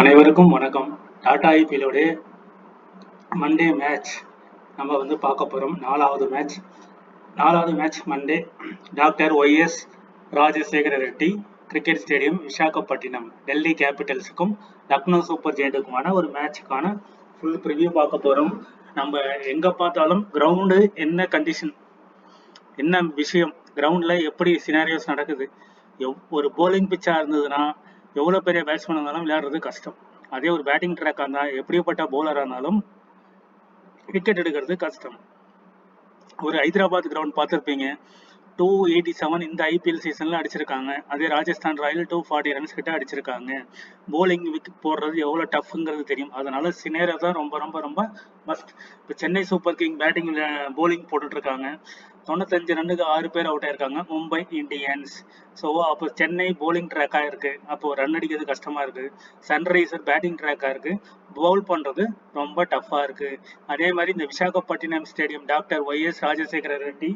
அனைவருக்கும் வணக்கம். Tata ஐபிஎல்லோட Monday match நம்ம பார்க்க போகிறோம். நாலாவது match Monday doctor YS Rajasekhara Reddy cricket stadium, Visakhapatnam. Delhi கேபிட்டல்ஸுக்கும் லக்னோ சூப்பர் ஜெயிண்ட்டுக்குமான ஒரு மேட்சுக்கான ஃபுல் ப்ரிவியூ பார்க்க போகிறோம். நம்ம எங்கே பார்த்தாலும் கிரவுண்டு என்ன கண்டிஷன், என்ன விஷயம், கிரவுண்டில் எப்படி சினாரியோஸ் நடக்குது, ஒரு போலிங் பிச்சாக இருந்ததுன்னா எவ்வளோ பெரிய பேட்ஸ்மேன் இருந்தாலும் விளையாடுறது கஷ்டம். அதே ஒரு பேட்டிங் ட்ராக்காக இருந்தால் எப்படிப்பட்ட போலராக இருந்தாலும் விக்கெட் எடுக்கிறது கஷ்டம். ஒரு ஹைதராபாத் கிரவுண்ட் பார்த்துருப்பீங்க, 287 இந்த ஐபிஎல் சீசனில் அடிச்சிருக்காங்க. அதே ராஜஸ்தான் ராயல் 240 ரன்ஸ் கிட்ட அடிச்சிருக்காங்க. போலிங் விக்கெட் போடுறது எவ்வளோ டஃப்ங்கிறது தெரியும். அதனால சினேரோ தான் ரொம்ப ரொம்ப ரொம்ப மஸ்ட். இப்போ Chennai super king batting bowling போட்டுட்ருக்காங்க. 95 ரன்னுக்கு 6 பேர் அவுட் ஆயிருக்காங்க, மும்பை இந்தியன்ஸ். ஸோ அப்போ சென்னை போலிங் ட்ராக்காக இருக்குது, அப்போது ரன் அடிக்கிறது கஷ்டமாக இருக்குது. சன்ரைசர் பேட்டிங் ட்ராக்காக இருக்குது, பவுல் பண்ணுறது ரொம்ப டஃப்பாக இருக்குது. அதே மாதிரி இந்த Visakhapatnam stadium doctor YS Rajasekhara Reddy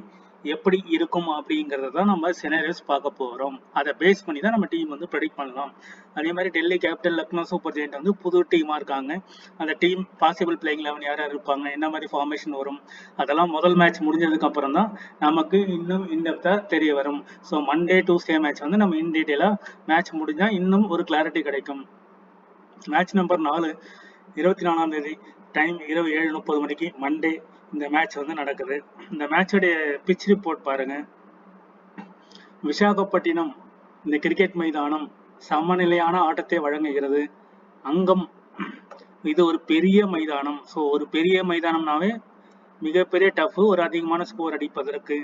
எப்படி இருக்கும் அப்படிங்கிறத தான் நம்ம சினாரியோஸ் பார்க்க போகிறோம். அதை பேஸ் பண்ணி தான் நம்ம டீம் ப்ரெடிக்ட் பண்ணலாம். அதே மாதிரி Delhi capital, Lucknow super giant புது டீமாக இருக்காங்க. அந்த டீம் பாசிபிள் பிளேயிங் 11 யார் யார் இருப்பாங்க, என்ன மாதிரி ஃபார்மேஷன் வரும், அதெல்லாம் முதல் மேட்ச் முடிஞ்சதுக்கு அப்புறம் தான் நமக்கு இன்னும் இன்டெப்த்தாக தெரிய வரும். ஸோ மண்டே டியூஸ்டே மேட்ச் நம்ம இன் டீட்டெயிலாக மேட்ச் முடிஞ்சால் இன்னும் ஒரு கிளாரிட்டி கிடைக்கும். மேட்ச் நம்பர் 4 24ஆம் தேதி, டைம் இரவு 7:30 மணிக்கு மண்டே இந்த மேட்ச் நடக்குது. இந்த மேட்சோடைய பிச் ரிப்போர்ட் பாருங்க. விசாகப்பட்டினம் இந்த கிரிக்கெட் மைதானம் சமநிலையான ஆட்டத்தை வழங்குகிறது. அங்கம் இது ஒரு பெரிய மைதானம். ஸோ ஒரு பெரிய மைதானம்னாவே மிகப்பெரிய டஃப், ஒரு அதிகமான ஸ்கோர் அடிப்பதற்கு.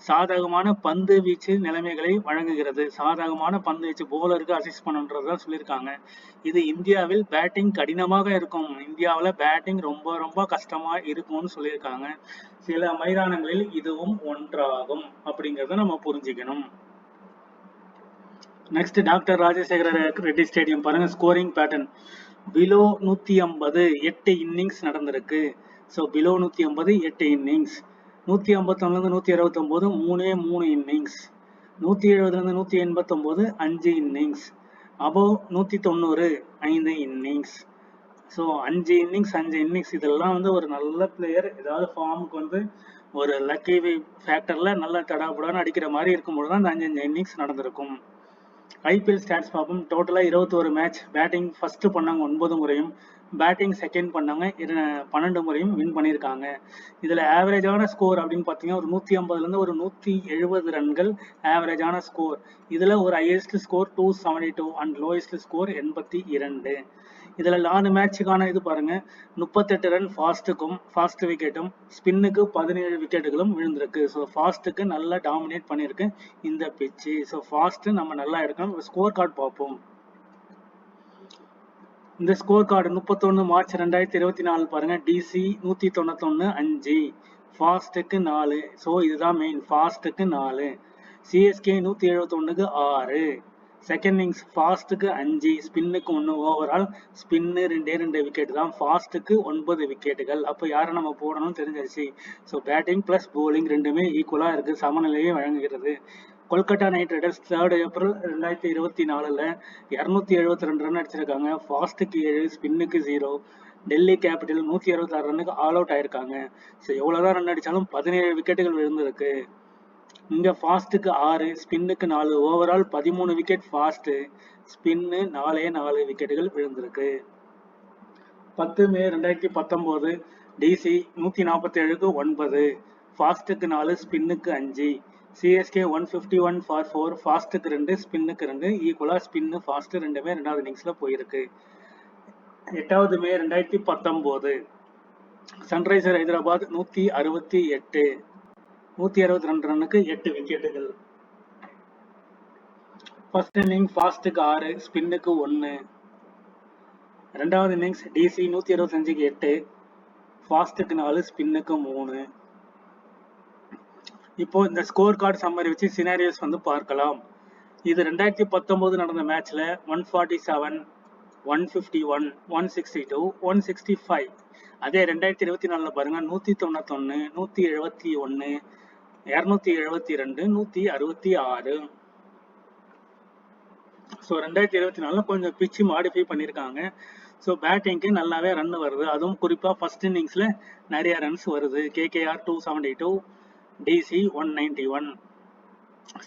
சாதகமான பந்து வீச்சு நிலைமைகளை வழங்குகிறது. சாதகமான பந்து வீச்சு போலருக்கு அசிஸ்ட் பண்ணுன்றதான் சொல்லியிருக்காங்க. இது இந்தியாவில் பேட்டிங் கடினமாக இருக்கும், இந்தியாவில் பேட்டிங் ரொம்ப ரொம்ப கஷ்டமா இருக்கும்னு சொல்லியிருக்காங்க. சில மைதானங்களில் இதுவும் ஒன்றாகும் அப்படிங்கிறத நம்ம புரிஞ்சுக்கணும். Next doctor Rajasekhara Reddy stadium பாருங்க. ஸ்கோரிங் பேட்டர்ன் பிலோ 150, 8 இன்னிங்ஸ் நடந்திருக்கு. So below 150 8 innings. 151 169 3 innings. 170 189 5 innings. Above 190 5 innings. So 5 innings இதெல்லாம் ஒரு நல்ல பிளேயர், ஏதாவது ஃபார்முக்கு ஒரு லக்கி ஃபேக்டர்ல நல்ல தடாபுடான்னு அடிக்கிற மாதிரி இருக்கும்போது தான் அந்த 5 இன்னிங்ஸ் நடந்திருக்கும். ஐபிஎல் ஸ்டாட்ஸ் பார்ப்போம். டோட்டலாக 21 மேட்ச். பேட்டிங் ஃபர்ஸ்ட் பண்ணாங்க 9 முறையும், பேட்டிங் செகண்ட் பண்ணாங்க 12 முறையும் வின் பண்ணியிருக்காங்க. இதில் ஆவரேஜான ஸ்கோர் அப்படின்னு பார்த்தீங்கன்னா ஒரு 150லேருந்து ஒரு 170 ரன்கள் ஆவரேஜான ஸ்கோர். இதில் ஒரு highest score 272 and lowest score 82. இதில் 4 மேட்சுக்கான இது பாருங்க. 38 ரன் ஃபாஸ்ட் விக்கெட்டும், ஸ்பின்னுக்கு 17 விக்கெட்டுகளும் விழுந்திருக்கு. ஸோ ஃபாஸ்ட்டுக்கு நல்லா டாமினேட் பண்ணியிருக்கு இந்த பிச்சு. ஸோ ஃபாஸ்ட் நம்ம நல்லா எடுக்கணும். ஸ்கோர் கார்டு பார்ப்போம். இந்த ஸ்கோர் கார்டு 31 மார்ச் 2024 பாருங்க. டிசி 191 5, ஃபாஸ்ட்டுக்கு 4. ஸோ இதுதான் மெயின், ஃபாஸ்ட்டுக்கு 4. சிஎஸ்கே 171க்கு 6. செகண்ட் இன்னிங்ஸ் ஃபாஸ்ட்டுக்கு 5, ஸ்பின்னுக்கு 1. ஓவரால் ஸ்பின்னு 2 விக்கெட் தான், ஃபாஸ்ட்டுக்கு 9 விக்கெட்டுகள். அப்போ யாரை நம்ம போடணும்னு தெரிஞ்சிருச்சு. ஸோ பேட்டிங் பிளஸ் போலிங் ரெண்டுமே ஈக்குவலாக இருக்குது, சமநிலையை வழங்குகிறது. Kolkata night Riders 3 April 2024 272 run அடிச்சிருக்காங்க. ஃபாஸ்ட்டுக்கு 7, ஸ்பின்னுக்கு 0. டெல்லி கேபிட்டல் 166 ரன்னுக்கு ஆல் அவுட் ஆயிருக்காங்க. ஸோ எவ்வளோதான் ரன் அடித்தாலும் 17 விக்கெட்டுகள் விழுந்திருக்கு. இங்கே ஃபாஸ்ட்டுக்கு 6, ஸ்பின்னுக்கு 4. ஓவரால் 13 விக்கெட் ஃபாஸ்ட்டு, ஸ்பின்னு 4 விக்கெட்டுகள் விழுந்திருக்கு. 10 மே 2019 டிசி 147க்கு 9, ஃபாஸ்ட்டுக்கு 4, ஸ்பின்னுக்கு 5. CSK 151 for 4, ஃபாஸ்ட்டுக்கு 2, ஸ்பின்னுக்கு 2. ஈக்குவலாக ஸ்பின்னு ஃபாஸ்ட்டு ரெண்டுமே 2வது இன்னிங்ஸில் போயிருக்கு. 8 மே 2019 சன்ரைசர் ஹைதராபாத் 168, 162 ரன்னுக்கு 8 விக்கெட்டுகள். ஃபர்ஸ்ட் இன்னிங் ஃபாஸ்ட்டுக்கு 6, ஸ்பின்னுக்கு 1. 2வது இன்னிங்ஸ் டிசி 125க்கு 8, ஃபாஸ்ட்டுக்கு 4, ஸ்பின்னுக்கு 3. இப்போ இந்த ஸ்கோர் கார்டு சம்மரி வச்சு சினாரியோஸ் பார்க்கலாம். இது 2019 நடந்த மேட்ச்ல 147, 151, 162, 165. அதே 2024 பாருங்க 191, 171, 272, 166. ஸோ 2024 கொஞ்சம் பிச்சு மாடிஃபை பண்ணியிருக்காங்க. ஸோ பேட்டிங்க்கு நல்லாவே ரன் வருது. அதுவும் குறிப்பாக ஃபர்ஸ்ட் இன்னிங்ஸில் நிறைய ரன்ஸ் வருது. KKR 272, DC 191.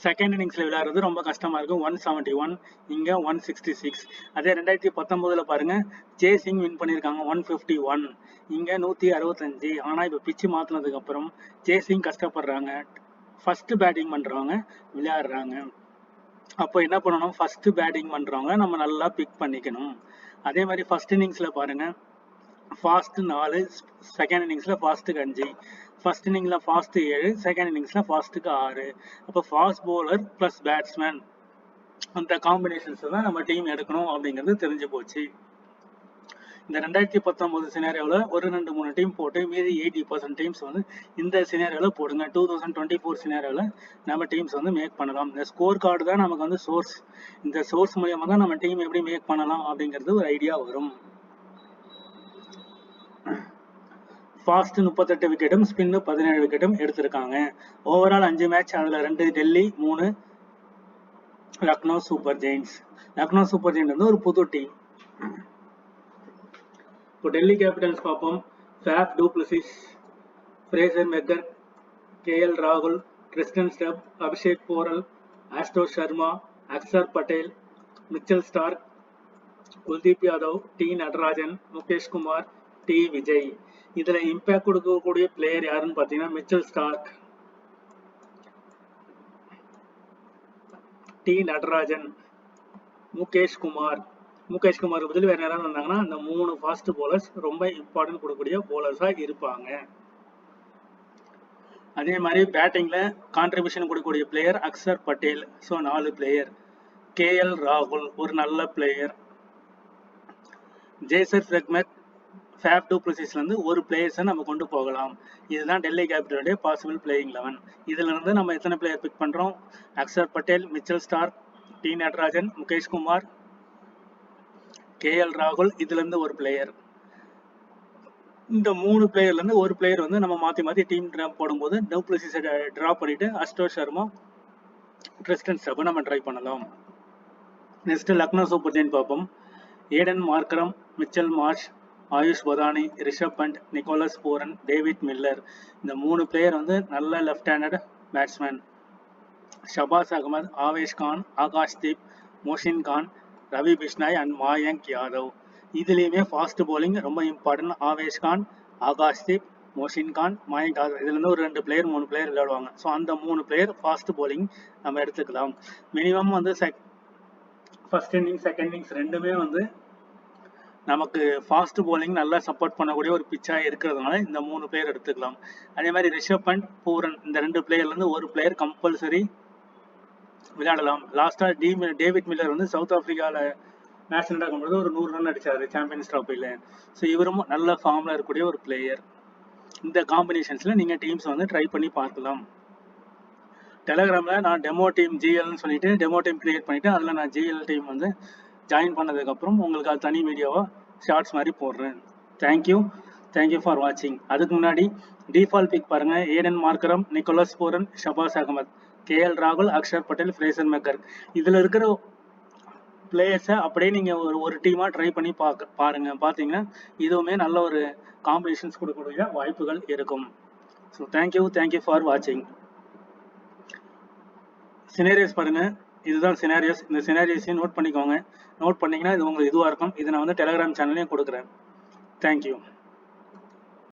செகண்ட் இன்னிங்ஸில் விளையாடுறது ரொம்ப கஷ்டமாக இருக்கும். 171, இங்கே 166. அதே 2019 பாருங்க, சேசிங் வின் பண்ணியிருக்காங்க 151, இங்கே 165. ஆனால் இப்போ பிச்சு மாற்றினதுக்கப்புறம் சேசிங் கஷ்டப்படுறாங்க. ஃபர்ஸ்ட் பேட்டிங் பண்ணுறவங்க விளையாடுறாங்க. அப்போ என்ன பண்ணணும், ஃபர்ஸ்ட் பேட்டிங் பண்ணுறவங்க நம்ம நல்லா பிக் பண்ணிக்கணும். அதே மாதிரி ஃபர்ஸ்ட் இன்னிங்ஸில் பாருங்க, ஃபாஸ்ட் 4, செகண்ட் இன்னிங்ஸில் ஃபாஸ்ட்டுக்கு 5, ஃபர்ஸ்ட் இன்னிங்ஸில் ஃபாஸ்ட் 7, செகண்ட் இன்னிங்ஸில் ஃபாஸ்ட்டுக்கு 6. அப்போ ஃபாஸ்ட் பவுலர் ப்ளஸ் பேட்ஸ்மேன் அந்த காம்பினேஷன்ஸ் தான் நம்ம டீம் எடுக்கணும் அப்படிங்கிறது தெரிஞ்சு போச்சு. இந்த 2019 சினாரியோவில் ஒரு 2-3 டீம் போட்டு மீதி 80% டீம்ஸ் வந்து இந்த சினாரியோவில் போடுங்க. 2024 சினாரியோவில் நம்ம டீம்ஸ் வந்து மேக் பண்ணலாம். இந்த ஸ்கோர் கார்டு தான் நமக்கு வந்து சோர்ஸ். இந்த சோர்ஸ் மூலியமா தான் நம்ம டீம் எப்படி மேக் பண்ணலாம் அப்படிங்கிறது ஒரு ஐடியா வரும். ஃபாஸ்ட் 38 விக்கெட்டும் ஸ்பின் 17 விக்கெட்டும் எடுத்திருக்காங்க. ஓவரால் 5 மேட்ச், அதில் 2 Delhi, 3 Lucknow super giants. Lucknow super giants வந்து ஒரு புது டீம். இப்போ டெல்லி கேபிட்டல்ஸ் பார்ப்போம். Faf du Plessis, Fraser McGurk, KL ராகுல், Tristan Stubbs, Abhishek Porel, Ashutosh Sharma, Axar Patel, Mitchell Starc, Kuldeep Yadav, T Natarajan, Mukesh Kumar, T Vijay. இதில் இம்பேக்ட் கொடுக்கக்கூடிய பிளேயர் யாருன்னு பார்த்தீங்கன்னா Mitchell Starc, T Natarajan, Mukesh Kumar. Mukesh Kumar பதில் வேற யாராவது வந்தாங்கன்னா அந்த 3 ஃபாஸ்ட் போலர்ஸ் ரொம்ப இம்பார்ட்டன்ட் கொடுக்கக்கூடிய போலர்ஸா இருப்பாங்க. அதே மாதிரி பேட்டிங்ல கான்ட்ரிபியூஷன் கொடுக்கக்கூடிய player Axar Patel. So 4 player. KL ராகுல் ஒரு நல்ல பிளேயர். ஜேசர் ஃப்ரெக்மெட், ஃபேஃப் டு பிளசிஸ்ல இருந்து ஒரு பிளேயர்ஸை நம்ம கொண்டு போகலாம். இதுதான் டெல்லி கேபிட்டலுடைய பாசிபிள் பிளேயிங் 11. இதுல இருந்து நம்ம எத்தனை பிளேயர் பிக் பண்றோம்? Axar Patel, Mitchell Starc, T Natarajan, Mukesh Kumar, KL ராகுல். இதுல இருந்து ஒரு பிளேயர். இந்த 3 பிளேயர்ல இருந்து ஒரு பிளேயர் வந்து நம்ம மாத்தி மாத்தி டீம் டிராப் போடும்போது டூப்ளசிஸை டிராப் பண்ணிட்டு அஸ்டோஸ் சர்மா, கிறிஸ்டன் ஸ்டப்பை நம்ம ட்ரை பண்ணலாம். நெக்ஸ்ட் லக்னோ சூப்பர் ஜெயின் பார்ப்போம். Aiden Markram, Mitchell Marsh, Ayush Badoni, Rishabh Pant, Nicholas Pooran, David Miller. இந்த 3 பிளேயர் வந்து நல்ல left handed batsman. Shahbaz Ahmed, Avesh Khan, Akash Deep, Mohsin Khan, Ravi Bishnoi and Mayank Yadav. இதுலேயுமே ஃபாஸ்ட் போலிங் ரொம்ப இம்பார்ட்டன்ட். ஆவேஷ் கான், ஆகாஷ் தீப், மோஷின் கான், மாயங்க் யாதவ். இதுலேருந்து ஒரு 2 பிளேயர் 3 பிளேயர் விளையாடுவாங்க. ஸோ அந்த 3 பிளேயர் ஃபாஸ்ட் போலிங் நம்ம எடுத்துக்கலாம். மினிமம் வந்து ஃபர்ஸ்ட் இன்னிங்ஸ் செகண்ட் இன்னிங்ஸ் ரெண்டுமே வந்து நமக்கு ஃபாஸ்ட் போலிங் நல்லா சப்போர்ட் பண்ணக்கூடிய ஒரு பிச்சா இருக்கிறதுனால இந்த 3 பிளேயர் எடுத்துக்கலாம். அதே மாதிரி ரிஷப் பண்ட், பூரன் இந்த 2 பிளேயர்லேருந்து ஒரு பிளேயர் கம்பல்சரி விளையாடலாம். லாஸ்டா டேவிட் மில்லர் வந்து சவுத் ஆப்பிரிக்கால மேட்ச் நடக்கும்போது ஒரு 100 ரன் அடிச்சாரு சாம்பியன்ஸ் ட்ராஃபில. ஸோ இவரும் நல்ல ஃபார்ம்ல இருக்கக்கூடிய ஒரு பிளேயர். இந்த காம்பினேஷன்ஸ்ல நீங்க டீம்ஸ் வந்து ட்ரை பண்ணி பார்க்கலாம். டெலகிராம்ல நான் டெமோ டீம் ஜிஎல்னு சொல்லிட்டு டெமோ டீம் கிரியேட் பண்ணிட்டு அதில் நான் ஜிஎல் டீம் வந்து ஜாயின் பண்ணதுக்கப்புறம் உங்களுக்கு அது தனி வீடியோவா ஷார்ட்ஸ் மாதிரி போடுறேன். தேங்க்யூ ஃபார் வாட்சிங். அதுக்கு முன்னாடி டிஃபால்ட் பிக் பாருங்க. Aiden Markram, Nicholas Pooran, Shahbaz Ahmed, KL ராகுல், அக்ஷர் பட்டேல், ஃப்ரேசர் மெக்கர். இதுல இருக்கிற பிளேயர்ஸை அப்படியே நீங்க ஒரு டீமா ட்ரை பண்ணி பாருங்க. பார்த்தீங்கன்னா இதுவுமே நல்ல ஒரு காம்பினேஷன்ஸ் கொடுக்கக்கூடிய வாய்ப்புகள் இருக்கும். ஸோ தேங்க்யூ ஃபார் வாட்சிங். சினாரியோஸ் பாருங்க. இதுதான் சினாரியோஸ். இந்த சினாரியோஸையும் நோட் பண்ணிக்கோங்க. நோட் பண்ணீங்கன்னா இது உங்களுக்கு இதுவாக இருக்கும். இதை நான் வந்து டெலிகிராம் சேனல்லையும் கொடுக்குறேன். தேங்க்யூ.